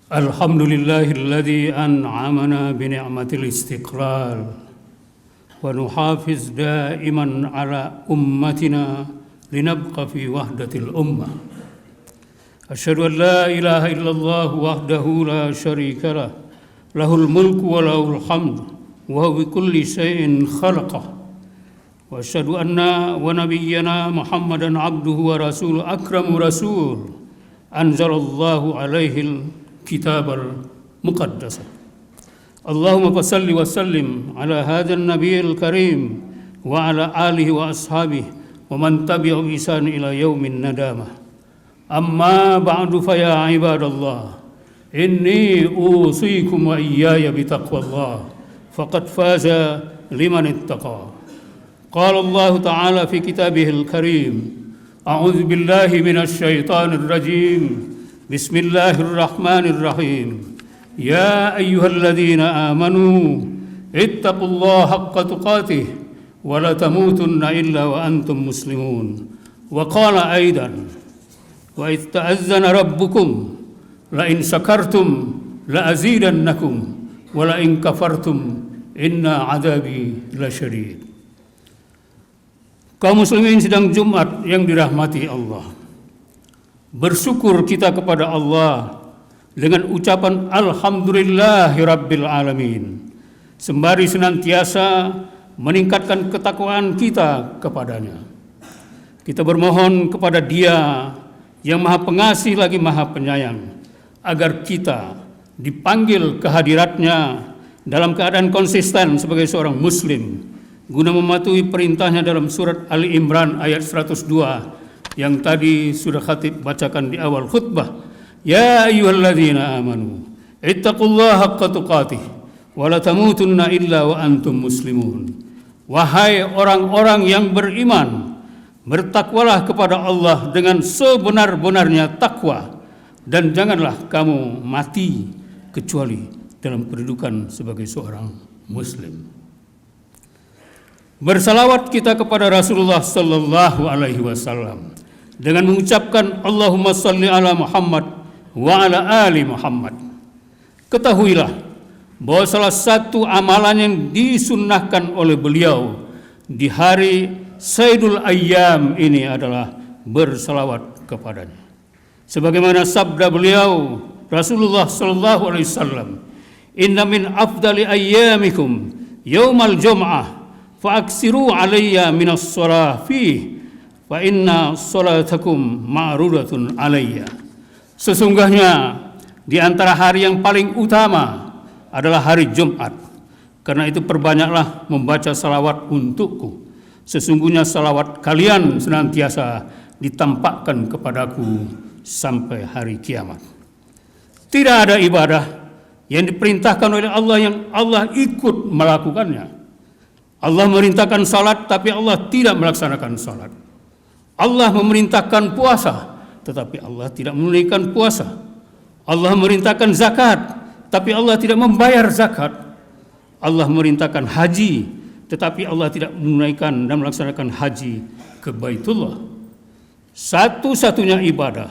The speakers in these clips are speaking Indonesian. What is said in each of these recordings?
الحمد لله الذي أنعمنا بنعمة الاستقلال ونحافظ دائما على أمتنا لنبقى في وحدة الأمة. أشهد أن لا إله إلا الله وحده لا شريك له له الملك وله الحمد وهو بكل شيء خلقه. وأشهد أن ونبينا محمدا عبده ورسوله أكرم رسول أنزل الله عليه الكتاب المقدس. اللهم صل وسلم على هذا النبي الكريم وعلى آله وأصحابه ومن تبعه بإحسان إلى يوم الندامة. أما بعد فيا عباد الله إني أوصيكم وإياي بتقوى الله فقد فاز لمن اتقى. قال الله تعالى في كتابه الكريم: أعوذ بالله من الشيطان الرجيم بسم الله الرحمن الرحيم يا أيها الذين آمنوا اتقوا الله حق تقاته ولا تموتن إلا وأنتم مسلمون. وقال أيضا: وإذ تأذن ربكم لئن شكرتم لأزيدنكم ولئن كفرتم إن عذابي لشديد. Kaum muslimin sidang Jumat yang dirahmati Allah, bersyukur kita kepada Allah dengan ucapan Alhamdulillahirabbil alamin, sembari senantiasa meningkatkan ketakwaan kita kepadanya. Kita bermohon kepada Dia yang Maha Pengasih lagi Maha Penyayang agar kita dipanggil ke hadiratnya dalam keadaan konsisten sebagai seorang muslim guna mematuhi perintahnya dalam surat Ali Imran ayat 102 yang tadi sudah khatib bacakan di awal khutbah. Ya ayyuhalladzina amanu ittaqullaha haqqa tuqatih wa la tamutunna illa wa antum muslimun. Wahai orang-orang yang beriman, bertakwalah kepada Allah dengan sebenar-benarnya takwa, dan janganlah kamu mati kecuali dalam kedudukan sebagai seorang muslim. Bersalawat kita kepada Rasulullah sallallahu alaihi wasallam dengan mengucapkan Allahumma salli ala Muhammad wa ala ali Muhammad. Ketahuilah bahwa salah satu amalan yang disunnahkan oleh beliau di hari Sayyidul Ayyam ini adalah bersalawat kepadanya. Sebagaimana sabda beliau Rasulullah sallallahu alaihi wasallam, "Inna min afdali ayyamikum yaumal jum'ah fa'aksiru alayya minas shalah fih fa inna salatakum ma'rudatun alayya." Sesungguhnya di antara hari yang paling utama adalah hari Jumat. Karena itu perbanyaklah membaca salawat untukku. Sesungguhnya salawat kalian senantiasa ditampakkan kepadaku sampai hari kiamat. Tidak ada ibadah yang diperintahkan oleh Allah yang Allah ikut melakukannya. Allah memerintahkan salat tapi Allah tidak melaksanakan salat. Allah memerintahkan puasa tetapi Allah tidak menunaikan puasa. Allah memerintahkan zakat tapi Allah tidak membayar zakat. Allah memerintahkan haji tetapi Allah tidak menunaikan dan melaksanakan haji ke Baitullah. Satu-satunya ibadah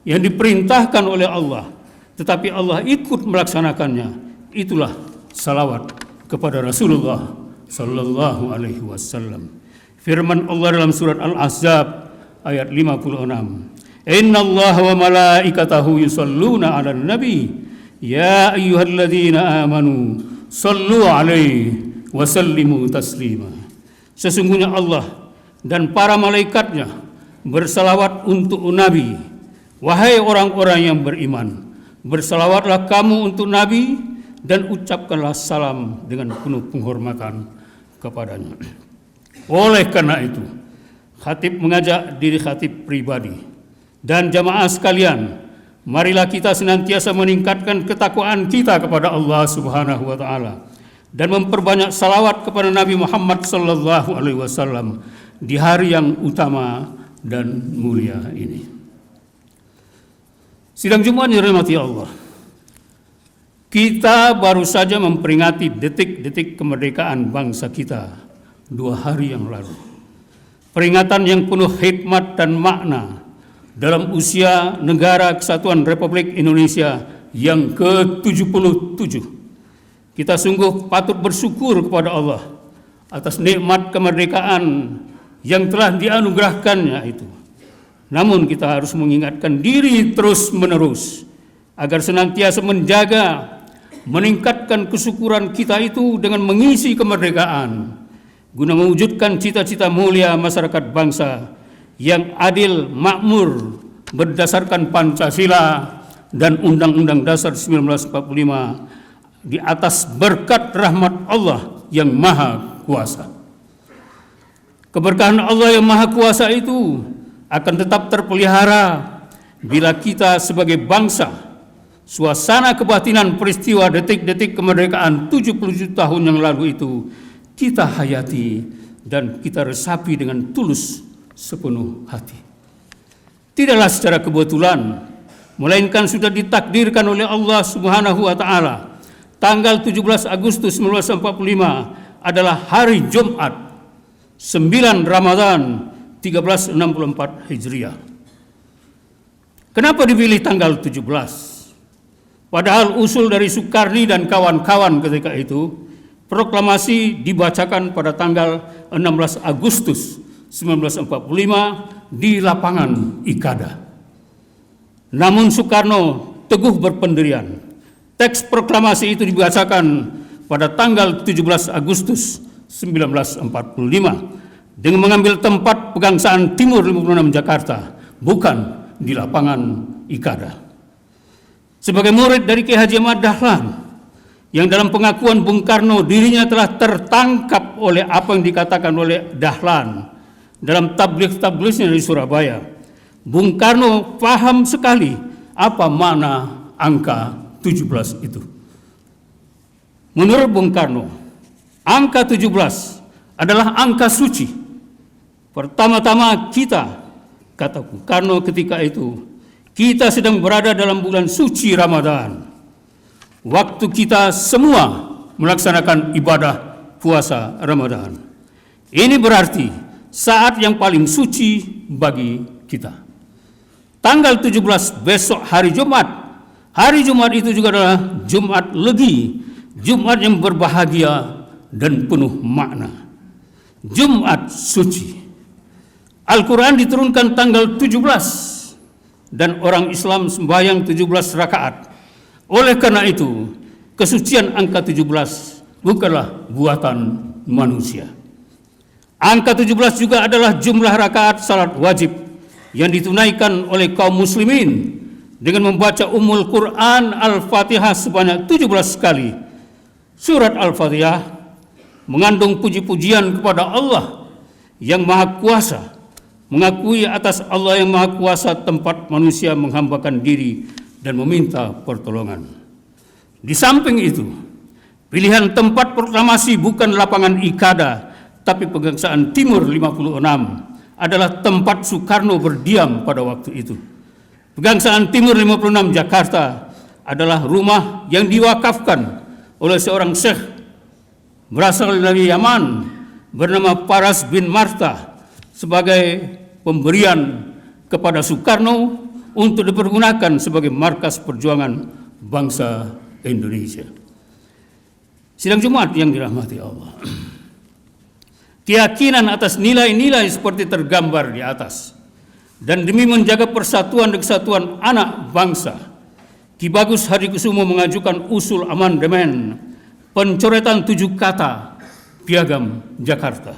yang diperintahkan oleh Allah tetapi Allah ikut melaksanakannya, itulah salawat kepada Rasulullah sallallahu alaihi wasallam. Firman Allah dalam surat Al-Ahzab ayat 56, "Innallaha wa malaikatahu yusholluna 'alan nabi ya ayyuhalladzina amanu shallu 'alaihi wa sallimu taslima." Sesungguhnya Allah dan para malaikatnya bersalawat untuk Nabi. Wahai orang-orang yang beriman, bersalawatlah kamu untuk Nabi dan ucapkanlah salam dengan penuh penghormatan kepadanya. Oleh karena itu, khatib mengajak diri khatib pribadi dan jamaah sekalian, marilah kita senantiasa meningkatkan ketakwaan kita kepada Allah Subhanahu wa taala dan memperbanyak salawat kepada Nabi Muhammad sallallahu alaihi wasallam di hari yang utama dan mulia ini. Sidang Jumat yang dirahmati Allah, kita baru saja memperingati detik-detik kemerdekaan bangsa kita 2 hari yang lalu. Peringatan yang penuh hikmat dan makna dalam usia negara kesatuan Republik Indonesia yang ke-77. Kita sungguh patut bersyukur kepada Allah atas nikmat kemerdekaan yang telah dianugerahkannya itu. Namun kita harus mengingatkan diri terus-menerus agar senantiasa menjaga, meningkatkan kesyukuran kita itu dengan mengisi kemerdekaan guna mewujudkan cita-cita mulia masyarakat bangsa yang adil, makmur, berdasarkan Pancasila dan Undang-Undang Dasar 1945 di atas berkat rahmat Allah yang Maha Kuasa. Keberkahan Allah yang Maha Kuasa itu akan tetap terpelihara bila kita sebagai bangsa, suasana kebatinan peristiwa detik-detik kemerdekaan 77 tahun yang lalu itu kita hayati dan kita resapi dengan tulus sepenuh hati. Tidaklah secara kebetulan, melainkan sudah ditakdirkan oleh Allah Subhanahu wa taala. Tanggal 17 Agustus 1945 adalah hari Jumat 9 Ramadan 1364 Hijriah. Kenapa dipilih tanggal 17? Padahal usul dari Soekarni dan kawan-kawan ketika itu, proklamasi dibacakan pada tanggal 16 Agustus 1945 di lapangan Ikada. Namun Soekarno teguh berpendirian. Teks proklamasi itu dibacakan pada tanggal 17 Agustus 1945 dengan mengambil tempat Pegangsaan Timur 56 Jakarta, bukan di lapangan Ikada. Sebagai murid dari Ki Haji Ahmad Dahlan, yang dalam pengakuan Bung Karno dirinya telah tertangkap oleh apa yang dikatakan oleh Dahlan dalam tabligh-tabligh di Surabaya, Bung Karno paham sekali apa makna angka 17 itu. Menurut Bung Karno, angka 17 adalah angka suci. Pertama-tama kita, kata Bung Karno ketika itu, kita sedang berada dalam bulan suci Ramadan. Waktu kita semua melaksanakan ibadah puasa Ramadan. Ini berarti saat yang paling suci bagi kita. Tanggal 17 besok hari Jumat. Hari Jumat itu juga adalah Jumat Legi, Jumat yang berbahagia dan penuh makna. Jumat suci. Al-Quran diturunkan tanggal 17 dan orang Islam sembahyang 17 rakaat. Oleh karena itu, kesucian angka 17 bukanlah buatan manusia. Angka 17 juga adalah jumlah rakaat salat wajib yang ditunaikan oleh kaum muslimin dengan membaca Ummul Quran Al-Fatihah sebanyak 17 kali. Surat Al-Fatihah mengandung puji-pujian kepada Allah yang Maha Kuasa, mengakui atas Allah yang Maha Kuasa tempat manusia menghambakan diri dan meminta pertolongan. Di samping itu, pilihan tempat proklamasi bukan lapangan Ikada, tapi Pegangsaan Timur 56 adalah tempat Soekarno berdiam pada waktu itu. Pegangsaan Timur 56 Jakarta adalah rumah yang diwakafkan oleh seorang syekh berasal dari Yaman bernama Paras bin Marta sebagai pemberian kepada Soekarno untuk dipergunakan sebagai markas perjuangan bangsa Indonesia. Sidang Jumat yang dirahmati Allah. Keyakinan atas nilai-nilai seperti tergambar di atas dan demi menjaga persatuan dan kesatuan anak bangsa, Ki Bagus Hadikusumo mengajukan usul amandemen pencoretan 7 kata Piagam Jakarta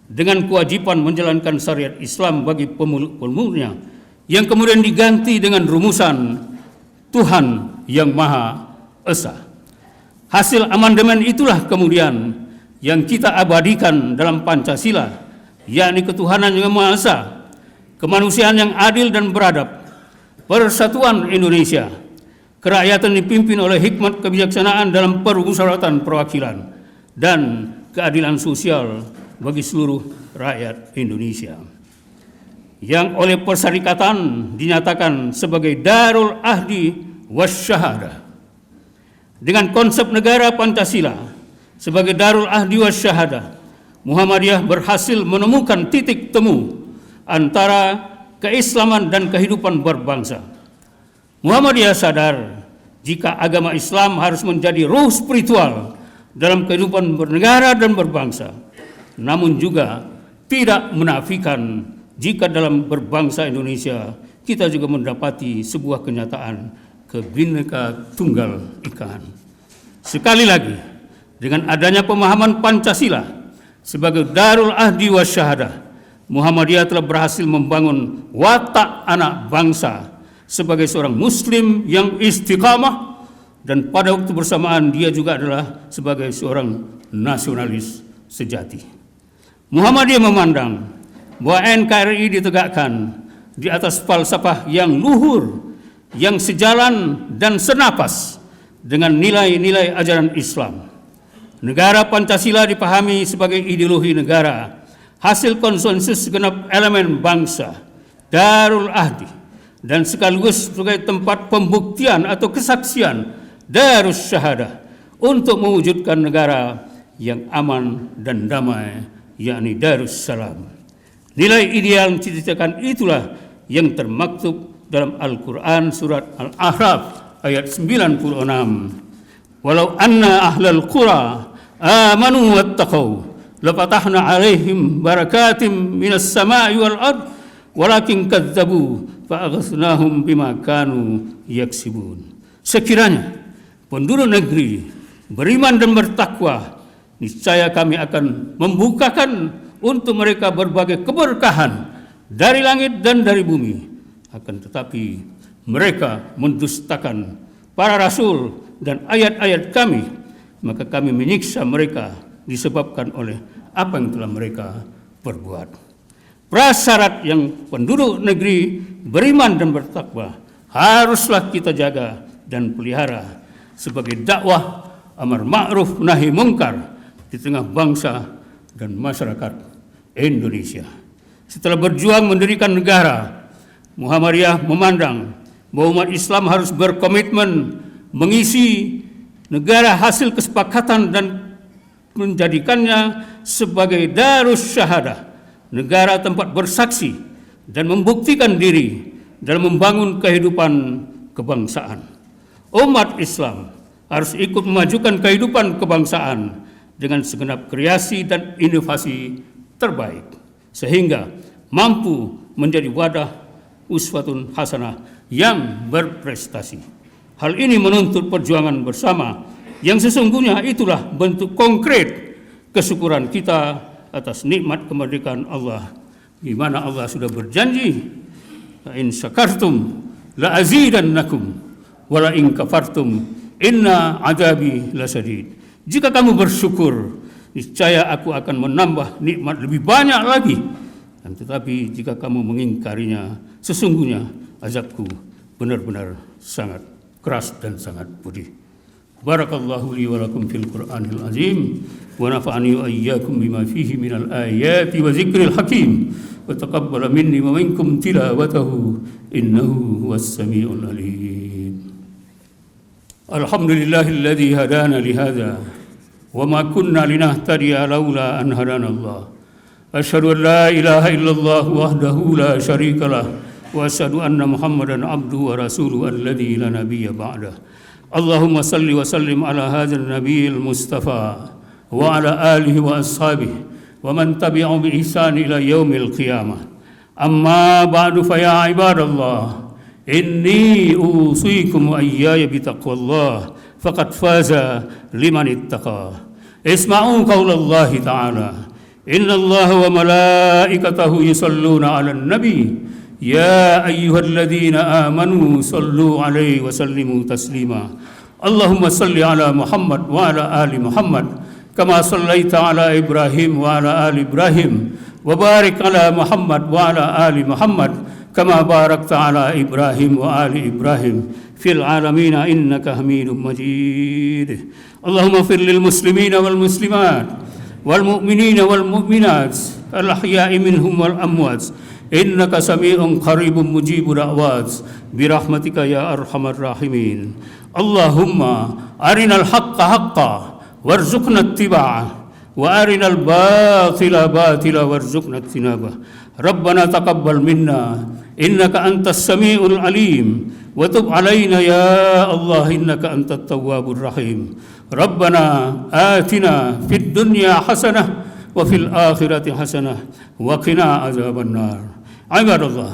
dengan kewajiban menjalankan syariat Islam bagi pemeluk-pemeluknya yang kemudian diganti dengan rumusan Tuhan yang Maha Esa. Hasil amandemen itulah kemudian yang kita abadikan dalam Pancasila, yakni ketuhanan yang Maha Esa, kemanusiaan yang adil dan beradab, persatuan Indonesia, kerakyatan dipimpin oleh hikmat kebijaksanaan dalam permusyawaratan perwakilan, dan keadilan sosial bagi seluruh rakyat Indonesia, yang oleh persyarikatan dinyatakan sebagai Darul Ahdi Wasyahadah. Dengan konsep negara Pancasila sebagai Darul Ahdi Wasyahadah, Muhammadiyah berhasil menemukan titik temu antara keislaman dan kehidupan berbangsa. Muhammadiyah sadar jika agama Islam harus menjadi ruh spiritual dalam kehidupan bernegara dan berbangsa, namun juga tidak menafikan jika dalam berbangsa Indonesia kita juga mendapati sebuah kenyataan Bhinneka Tunggal Ika. Sekali lagi, dengan adanya pemahaman Pancasila sebagai Darul Ahdi wa Syahadah, Muhammadiyah telah berhasil membangun watak anak bangsa sebagai seorang Muslim yang istiqamah, dan pada waktu bersamaan dia juga adalah sebagai seorang nasionalis sejati. Muhammadiyah memandang bahwa NKRI ditegakkan di atas falsafah yang luhur, yang sejalan dan senapas dengan nilai-nilai ajaran Islam. Negara Pancasila dipahami sebagai ideologi negara, hasil konsensus segenap elemen bangsa, Darul Ahdi, dan sekaligus sebagai tempat pembuktian atau kesaksian Darus Syahadah untuk mewujudkan negara yang aman dan damai, yakni Darus Salam. Nilai ideal yang diciptakan itulah yang termaktub dalam Al-Quran surat Al-A'raf ayat 96. Walau anna ahlal qura amanu wattaqau lafatahna alaihim barakatim minas sama'i wal ard walakin kadzabu fa'aghasnahum bima kanu yaksibun. Sekiranya penduduk negeri beriman dan bertakwa, niscaya kami akan membukakan untuk mereka berbagai keberkahan dari langit dan dari bumi. Akan tetapi mereka mendustakan para rasul dan ayat-ayat kami, maka kami menyiksa mereka disebabkan oleh apa yang telah mereka perbuat. Prasyarat yang penduduk negeri beriman dan bertakwa haruslah kita jaga dan pelihara sebagai dakwah amar ma'ruf nahi mungkar di tengah bangsa dan masyarakat Indonesia. Setelah berjuang mendirikan negara, Muhammadiyah memandang bahwa umat Islam harus berkomitmen mengisi negara hasil kesepakatan dan menjadikannya sebagai Darus Syahadah, negara tempat bersaksi dan membuktikan diri dalam membangun kehidupan kebangsaan. Umat Islam harus ikut memajukan kehidupan kebangsaan dengan segenap kreasi dan inovasi terbaik, sehingga mampu menjadi wadah uswatun hasanah yang berprestasi. Hal ini menuntut perjuangan bersama yang sesungguhnya itulah bentuk konkret kesyukuran kita atas nikmat kemerdekaan Allah, di mana Allah sudah berjanji, la in syakartum la azidannakum wa la in kafartum inna adabi lasadid. Jika kamu bersyukur, niscaya aku akan menambah nikmat lebih banyak lagi. Dan tetapi jika kamu mengingkarinya, sesungguhnya azabku benar-benar sangat keras dan sangat pedih. Barakallahu li wa lakum fil Qur'anil azim wa nafa'ani wa iyyakum bima fihi minal ayati wa zikril hakim wa taqabbala minni wa minkum tilawatahu innahu huwas samiul alim. Alhamdulillahilladzi hadana li hadza wa ma kunna linahtadiya laula an hadana Allah. Asyhadu an la ilaha illallah wahdahu la syarika lah wa asyhadu anna Muhammadan abduhu wa rasuluhu alladzi la nabiyya ba'dah. Allahumma salli wa sallim ala hadzal nabiyil mustafa wa ala alihi wa ashabihi wa man tabi'ahum bi ihsan ila yaumil qiyamah. Amma ba'du fa ya ibadallah, inni usikum wa iyyaya bi taqwallah faqad faza liman ittaqa. Isma'u qaulallahi ta'ala, inna Allaha wa malaikatahu yusalluna 'alan nabi ya ayyuhalladzina amanu sallu 'alaihi wa sallimu taslima. Allahumma salli 'ala Muhammad wa 'ala ali Muhammad kama sallaita 'ala Ibrahim wa 'ala ali Ibrahim wa barik 'ala Muhammad wa 'ala ali Muhammad kama barakta 'ala Ibrahim wa ali Ibrahim fil 'alamin innaka Hamidum Majid. Allahumma ighfir lil muslimina wal muslimat wal mu'minina wal mu'minat al ahya'i minhum wal amwat innaka sami'un qaribun mujibud da'wat birahmatika ya arhamar rahimin. Allahumma arinal haqqa haqqa warzuqna ittiba'ah وأرنا الباطل باطلا وارزقنا اجتنابه ربنا تقبل منا إنك أنت السميع العليم وتب علينا يا الله إنك أنت التواب الرحيم ربنا آتنا في الدنيا حسنة وفي الآخرة حسنة وقنا عذاب النار عباد الله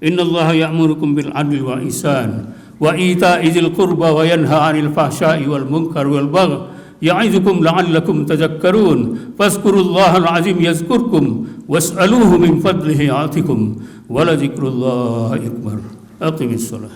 إن الله يأمركم بالعدل والإحسان وإيتاء ذي القربى وينهى عن الفحشاء والمنكر والبغي يعظكم لعلكم تذكرون فاذكروا الله العظيم يذكركم واسألوه من فضله يعطكم ولذكر الله أكبر أقم الصلاة